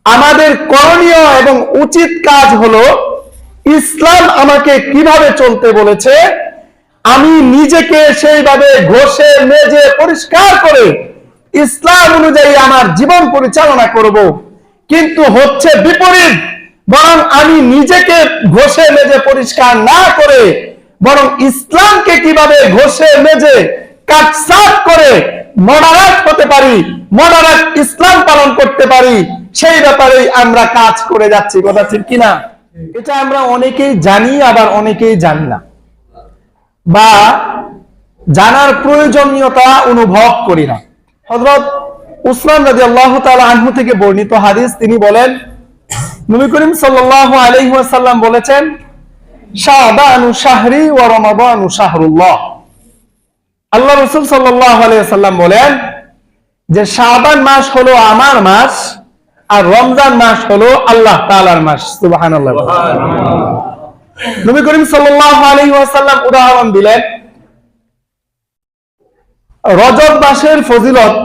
আমাদের করণীয় এবং উচিত কাজ হলো ইসলাম আমাকে কিভাবে চলতে বলেছে আমি নিজেকে সেইভাবে ঘষে মেজে পরিষ্কার করে ইসলাম অনুযায়ী আমার জীবন পরিচালনা করব। কিন্তু হচ্ছে বিপরীত, বরং আমি নিজেকে ঘষে মেজে পরিষ্কার না করে বরং ইসলামকে কিভাবে ঘষে মেজে কাটছাঁট করে মডারেট হতে পারি, মডারেট ইসলাম পালন করতে পারি, সেই ব্যাপারেই আমরা কাজ করে যাচ্ছি। কথা ঠিক কিনা? এটা আমরা অনেকেই জানি, আবার অনেকেই জানি না, বা জানার প্রয়োজনীয়তা অনুভব করি না। হযরত উসমান রাদিয়াল্লাহু তাআলা আনহু থেকে বর্ণিত হাদিস, তিনি বলেন, নবী করিম সাল্লাল্লাহু আলাইহি ওয়াসাল্লাম বলেছেন, শাবানু শাহরি ওয়া রমাদানু শাহরুল্লাহ। আল্লাহ রাসূল সাল্লাল্লাহু আলাইহি ওয়াসাল্লাম বলেন যে শাবান মাস হলো আমার মাস, আর রমজান মাস হলো আল্লাহ তাআলার মাস। সুবহানাল্লাহ। নবী করিম সাল্লাল্লাহু আলাইহি ওয়াসাল্লাম উদাহরণ দিলেন, রজব মাসের ফজিলত,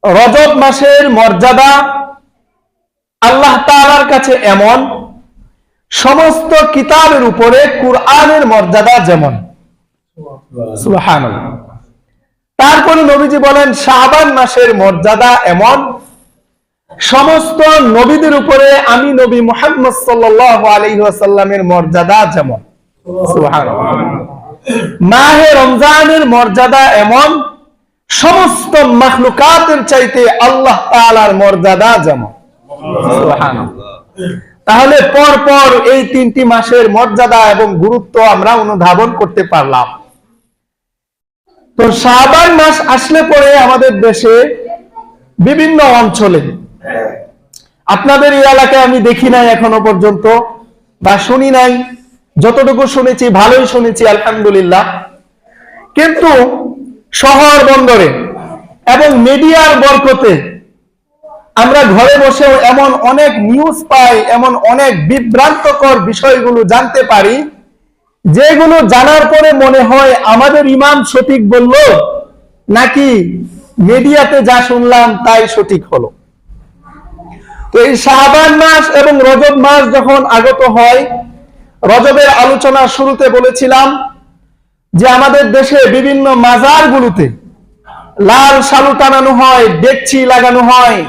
রজব মাসের মর্যাদা আল্লাহ তাআলার কাছে এমন, সমস্ত কিতাবের উপরে কুরআনের মর্যাদা যেমন। সুবহানাল্লাহ। তারপরে নবীজি বলেন শাবান মাসের মর্যাদা এমন, সমস্ত নবীদের উপরে আমি নবী মুহাম্মদ সাল্লাল্লাহু আলাইহি ওয়াসাল্লামের মর্যাদা যেমন। সুবহানাল্লাহ। মাহে রমজানের মর্যাদা এমন, সমস্ত মাখলুকাতের চাইতে আল্লাহ তাআলার মর্যাদা যেমন। সুবহানাল্লাহ। তাহলে পরপর এই তিনটি মাসের মর্যাদা এবং গুরুত্ব আমরা অনুধাবন করতে পারলাম। তো শাবান মাস আসলে পরে আমাদের দেশে বিভিন্ন অঞ্চলে, আপনাদের এই এলাকায় আমি দেখি নাই এখনো পর্যন্ত, বা শুনি নাই, যতটুকু শুনেছি ভালোই শুনেছি আলহামদুলিল্লাহ, কিন্তু শহর বন্দরে এবং মিডিয়ার বরকতে আমরা ঘরে বসেও এমন অনেক নিউজ পাই, এমন অনেক বিভ্রান্তকর বিষয়গুলো জানতে পারি, যেগুলো জানার পরে মনে হয় আমাদের ইমাম সঠিক বলল নাকি মিডিয়াতে যা শুনলাম তাই সঠিক হলো। তো এই শাবান মাস এবং রজব মাস যখন আগত হয়, রজবের আলোচনা শুরুতে বলেছিলাম যে আমাদের দেশে বিভিন্ন মাজারগুলোতে লাল শালু টানানো হয়, ডেকচি লাগানো হয়,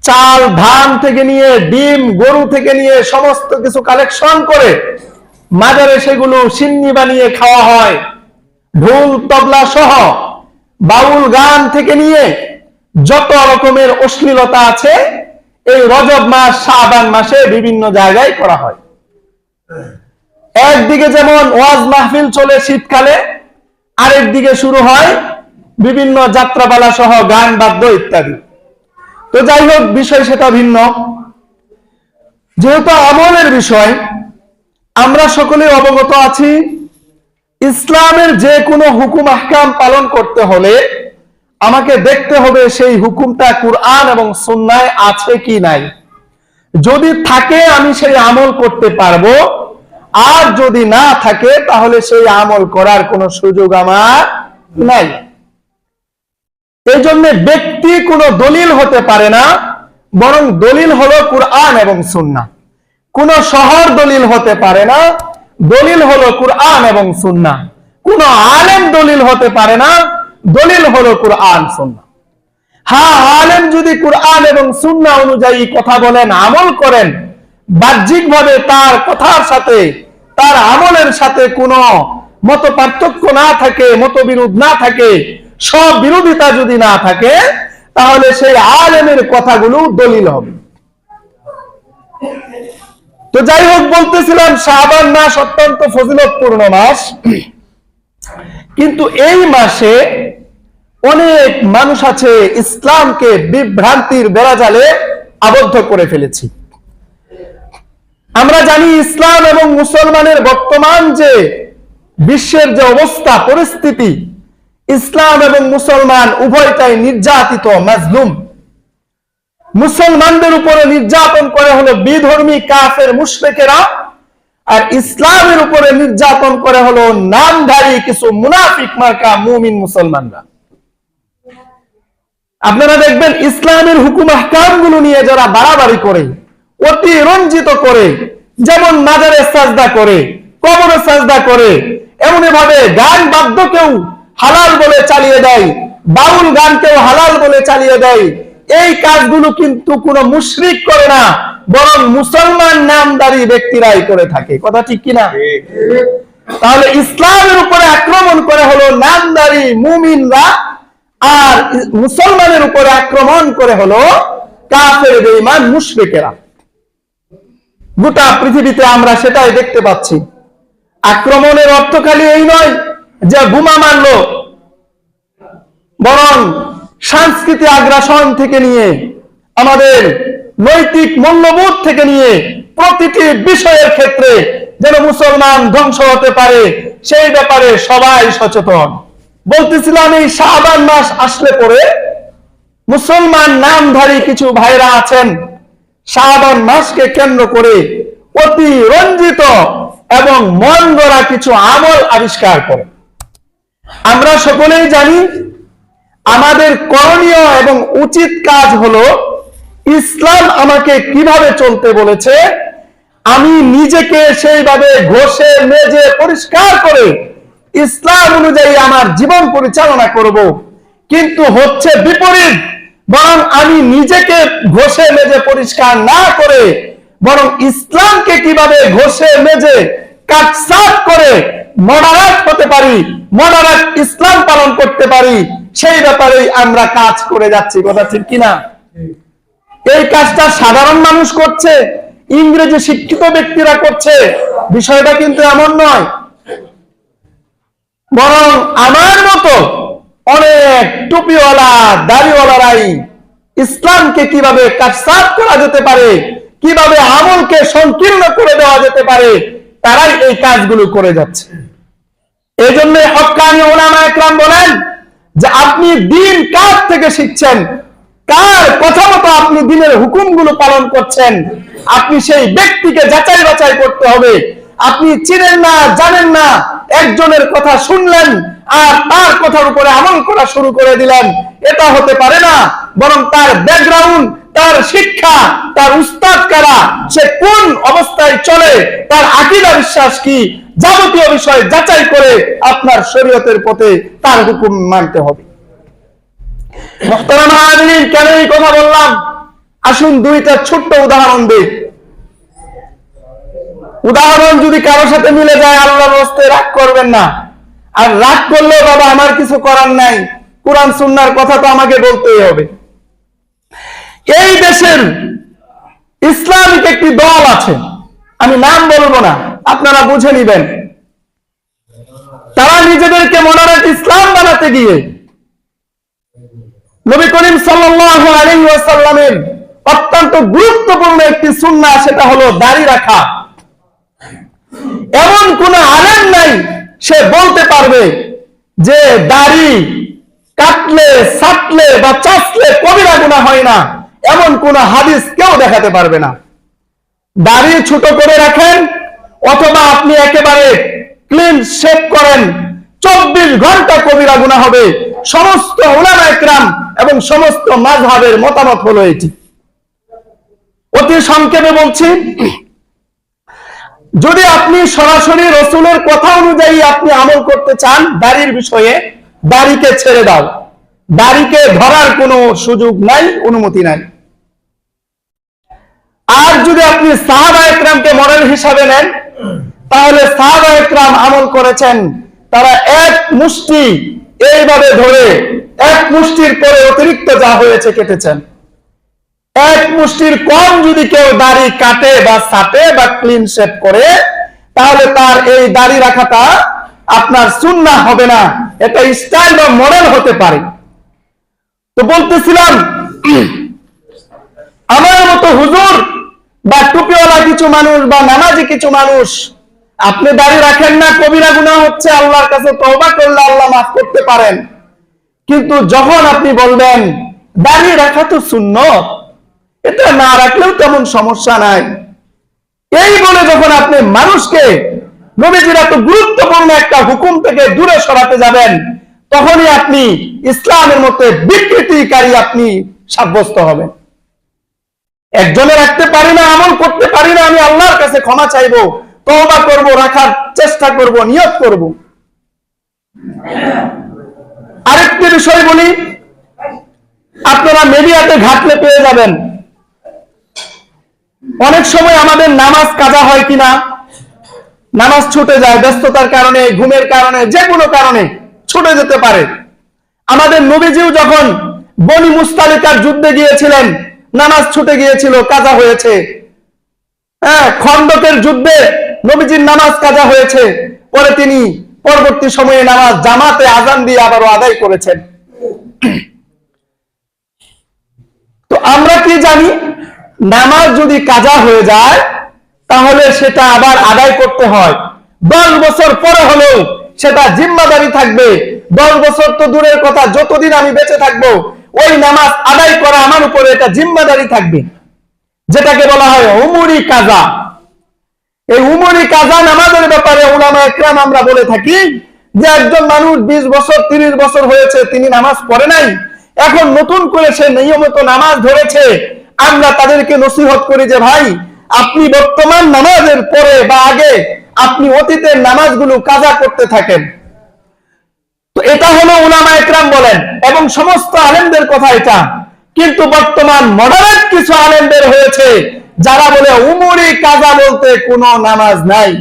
চাল ধান থেকে নিয়ে ডিম গরু থেকে নিয়ে সমস্ত কিছু কালেকশন করে মাজারে সেগুলো সিন্নি বানিয়ে খাওয়া হয়। ঢোল তবলা সহ বাউল গান থেকে নিয়ে যত রকমের অশ্লীলতা আছে এই রজব মাস শাবান মাসে বিভিন্ন জায়গায় করা হয়। একদিকে যেমন ওয়াজ মাহফিল চলে শীতকালে, আরেকদিকে শুরু হয় বিভিন্ন যাত্রাপালা সহ গান বাদ্য ইত্যাদি। তো যাই হোক, বিষয় সেটা ভিন্ন। যেহেতু আমলের বিষয়, আমরা সকলে অবগত আছি ইসলামের যে কোনো হুকুম আহকাম পালন করতে হলে আমাকে দেখতে হবে সেই হুকুমটা কুরআন এবং সুন্নায় আছে কি নাই। যদি থাকে আমি সেই আমল করতে পারবো, আর যদি না থাকে তাহলে সেই আমল করার কোনো সুযোগ আমার নাই। এই জন্য ব্যক্তি কোনো দলিল হতে পারে না, বরং দলিল হলো কুরআন এবং সুন্নাহ। কোন শহর দলিল হতে পারে না, দলিল হলো কুরআন এবং সুন্নাহ। কোন আলেম দলিল হতে পারে না, দলিল হলো কুরআন সুন্নাহ। হ্যাঁ, আলেম যদি কুরআন এবং সুন্নাহ অনুযায়ী কথা বলেন, আমল করেন, বাহ্যিকভাবে তার কথার সাথে তার আমলের সাথে কোনো মত পার্থক্য না থাকে, মতবিরোধ না থাকে, সব বিরোধিতা যদি না থাকে, তাহলে সেই আলেমের কথাগুলো দলিল হবে। তো যাই হোক, বলতেছিলাম শাবান মাস অত্যন্ত ফজিলতপূর্ণ মাস, কিন্তু এই মাসে অনেক মানুষ আছে ইসলামকে বিভ্রান্তির বেড়াজালে আবদ্ধ করে ফেলেছি। আমরা জানি ইসলাম এবং মুসলমানের বর্তমান যে বিশ্বের যে অবস্থা পরিস্থিতি, ইসলাম এবং মুসলমান উভয়টাই নির্যাতিত, মাজলুম। মুসলমানদের উপরে নির্যাতন করে হলো বিধর্মী কাফের মুশরিকেরা, আর ইসলামের উপরে নির্যাতন করে হলো নামধারী কিছু মুনাফিক মার্কা মুমিন মুসলমানরা। আপনারা দেখবেন ইসলামের হুকুম আহকাম গুলো নিয়ে যারা বাড়াবাড়ি করে, অতি রঞ্জিত করে, যেমন মাজারে সাজদা করে, কবরে সাজদা করে, এমনি ভাবে গান বাদ্যকেও হালাল বলে চালিয়ে দেয়, বাউল গানকেও হালাল বলে চালিয়ে দেয়, এই কাজগুলো কিন্তু কোনো মুশরিক করে না, বরং মুসলমান নামধারী ব্যক্তিরাই করে থাকে। কথা ঠিক কিনা? তাহলে ইসলামের উপরে আক্রমণ করে হলো নামধারী মুমিনরা, আর মুসলমানের উপরে আক্রমণ করে হলো কাফের বেঈমান মুশরিকেরা। গোটা পৃথিবীতে আমরা সেটাই দেখতে পাচ্ছি। আক্রমণের অর্থ খালি এই নয় যে বোমা মারলো, বরং সাংস্কৃতিক আগ্রাসন থেকে নিয়ে, আমাদের নৈতিক মূল্যবোধ থেকে নিয়ে প্রতিটি বিষয়ের ক্ষেত্রে যেন মুসলমান ধ্বংস হতে পারে সেই ব্যাপারে সবাই সচেতন। বলতেছিলাম, এই শাবান মাস আসলে পরে মুসলমান নামধারী কিছু ভাইরা আছেন, শাবান মাসকে কেন্দ্র করে অতি রঞ্জিত এবং মন গড়া কিছু আমল আবিষ্কার করে। আমরা সকলেই জানি আমাদের করণীয় এবং উচিত কাজ হলো ইসলাম আমাকে কিভাবে চলতে বলেছে আমি নিজেকে সেইভাবে ঘষে মেজে পরিষ্কার করে ইসলাম অনুযায়ী আমার জীবন পরিচালনা করব। কিন্তু হচ্ছে বিপরীত, বরং আমি নিজেকে ঘষে মেজে পরিষ্কার না করে বরং ইসলামকে কিভাবে ঘষে মেজে কাটছাঁট করে মডারেট হতে পারি, মডারেট ইসলাম পালন করতে পারি, সেই ব্যাপারেই আমরা কাজ করে যাচ্ছি। কথা ঠিক কিনা? এই কাজটা সাধারণ মানুষ করছে, ইংরেজি শিক্ষিত ব্যক্তিরা করছে, বিষয়টা কিন্তু এমন নয়। বরং আমার মতো অনেক টুপিওয়ালা দাড়িওয়ালারাই ইসলামকে কিভাবে কাটছাঁট করা যেতে পারে, কিভাবে আমলকে সংকীর্ণ করে দেওয়া যেতে পারে, তারাই এই কাজগুলো করে যাচ্ছে। এই জন্য হক্কানি উলামা একরাম বলেন যে আপনি দিন কার থেকে শিখছেন, কার কথা মতো আপনি দিনের হুকুমগুলো পালন করছেন, আপনি সেই ব্যক্তিকে যাচাই বাছাই করতে হবে। আপনি চিনেন না, জানেন না, একজনের কথা শুনলেন আর তার কথার উপরে আমল করা শুরু করে দিলেন, এটা হতে পারে না। বরং তার ব্যাকগ্রাউন্ড, তার শিক্ষা, তার উস্তাদ কারা, সে কোন অবস্থায় চলে, তার আকীদা বিশ্বাস কি, যাবতীয় বিষয় যাচাই করে আপনার শরীয়তের পথে তার হুকুম মানতে হবে। মুহতারাম হাজিরিন, কেন এই কথা বললাম? আসুন দুইটা ছোট্ট উদাহরণ দিই। উদাহরণ যদি কারো সাথে মিলে যায় আল্লাহর রাস্তায় রাগ করবেন না, আর রাগ করলেও বাবা আমার কিছু করার নাই, কুরআন সুন্নাহর কথা তো আমাকে বলতেই হবে। এই দেশের ইসলামিক একটি দল আছে, আমি নাম বলবো না, আপনারা বুঝে নিবেন। তারা নিজেদেরকে মডারেট ইসলাম বানাতে গিয়ে নবী করিম সাল্লাল্লাহু আলাইহি ওয়াসাল্লামের অত্যন্ত গুরুত্বপূর্ণ একটি সুন্নাহ, সেটা হলো দাড়ি রাখা। এমন কোন আলেম নাই সে বলতে পারবে যে দাড়ি কাটলে, ছাটলে বা চাচলে কবিরা গুনাহ হয় না, এমন কোন হাদিস কেউ দেখাতে পারবে না। দাড়ি ছোট করে রাখেন অথবা আপনি একেবারে ক্লিন শেভ করেন, 24 ঘন্টা কবিরা গুনাহ হবে। সমস্ত উলামা ইকরাম এবং সমস্ত মাযহাবের মতামত হলো এটি। অতি সংক্ষেপে বলছি, যদি আপনি সরাসরি রাসূলের কথা অনুযায়ী আপনি আমল করতে চান দাড়ির বিষয়ে, দাড়িকে ছেড়ে দাও, দাড়িকে ধরার কোনো সুযোগ নাই, অনুমতি নাই। আর যদি আপনি সাহাবা ইকরামকে মডেল হিসাবে নেন, তাহলে সাহাবা ইকরাম আমল করেছেন, তারা এক মুষ্টি এইভাবে ধরে এক মুষ্টির পরে অতিরিক্ত যা হয়েছে কেটেছেন। এক মুষ্টির কম যদি কেউ দাড়ি কাটে বা ছাটে বা ক্লিন শেভ করে, তাহলে তার এই দাড়ি রাখাটা আপনার সুন্নাহ হবে না, এটা স্টাইল বা মডেল হতে পারে। তো বলতেছিলাম, আমার মতো হুজুর বা টুপিওয়ালা কিছু মানুষ বা নামাজি কিছু মানুষ, আপনি দাড়ি রাখেন না, কবিরা গুনাহ হচ্ছে, আল্লাহর কাছে তওবা করলে আল্লাহ মাফ করতে পারেন। কিন্তু যখন আপনি বলবেন দাড়ি রাখা তো সুন্নাত, এটা না রাখলেও তেমন সমস্যা নাই, এই বলে যখন আপনি মানুষকে নবীজির এত গুরুত্বপূর্ণ একটা হুকুম থেকে দূরে সরাতে যাবেন, তখনই আপনি ইসলামের মধ্যে বিকৃতিকারী আপনি সাব্যস্ত হবেন। একজনে রাখতে পারি না, আমল করতে পারি না, আমি আল্লাহর কাছে ক্ষমা চাইবো, তওবা করব, রাখার চেষ্টা করব, নিয়ত করব। আরেকটি বিষয় বলি, আপনারা মিডিয়াতে ঘাটলে পেয়ে যাবেন, অনেক সময় আমাদের নামাজ কাজা হয় কিনা, নামাজ ছুটে যায়, ব্যস্ততার কারণে, ঘুমের কারণে, যে কোনো কারণে ছুটে যেতে পারে। আমাদের নবীজিও যখন বনি মুস্তালিকার যুদ্ধে গিয়েছিলেন, নামাজ ছুটে গিয়েছিল, কাজা হয়েছে। খন্দকের যুদ্ধে নবীজির নামাজ কাজা হয়েছে, পরে তিনি পরবর্তী সময়ে নামাজ জামাতে আজান দিয়ে আবারও আদায় করেছেন। তো আমরা কি জানি, নামাজ যদি কাজা হয়ে যায় তাহলে সেটা আবার আদায় করতে হয়। 10 বছর পরে হলেও সেটা জিম্মাদারি থাকবে। 10 বছর তো দূরের কথা, যতদিন আমি বেঁচে থাকবো ওই নামাজ আদায় করা আমার উপরে এটা জিম্মাদারি থাকবে, যেটাকে বলা হয় উমরি কাজা। এই উমরি কাজা নামাজের ব্যাপারে উলামা একরাম আমরা বলে থাকি যে একজন মানুষ 20 বছর 30 বছর হয়েছে তিনি নামাজ পড়ে নাই, এখন নতুন করে সে নিয়মিত নামাজ ধরেছে, আমরা তাদেরকে নসিহত করি যে ভাই, আপনি বর্তমান নামাজের পরে বা আগে আপনি অতীতের নামাজগুলো কাজা করতে থাকেন। তো এটা হলো উলামা একরাম বলেন এবং সমস্ত আলেমদের কথা এটা। কিন্তু বর্তমান মডারেট কিছু আলেমদের হয়েছে যারা বলে উমরি কাজা বলতে কোনো নামাজ নাই।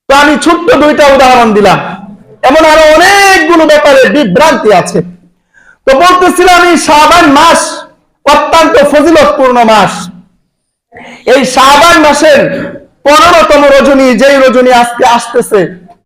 তো আমি ছোট্ট 2টা উদাহরণ দিলাম, এমন আরো অনেকগুলো ব্যাপারে বিভ্রান্তি আছে। তো বলতেছিলাম এই শাবান মাস অত্যন্ত ফজিলতপূর্ণ মাস। এই শাবান মাসের 15তম রজনী, যেই রজনী আজকে আসতেছে,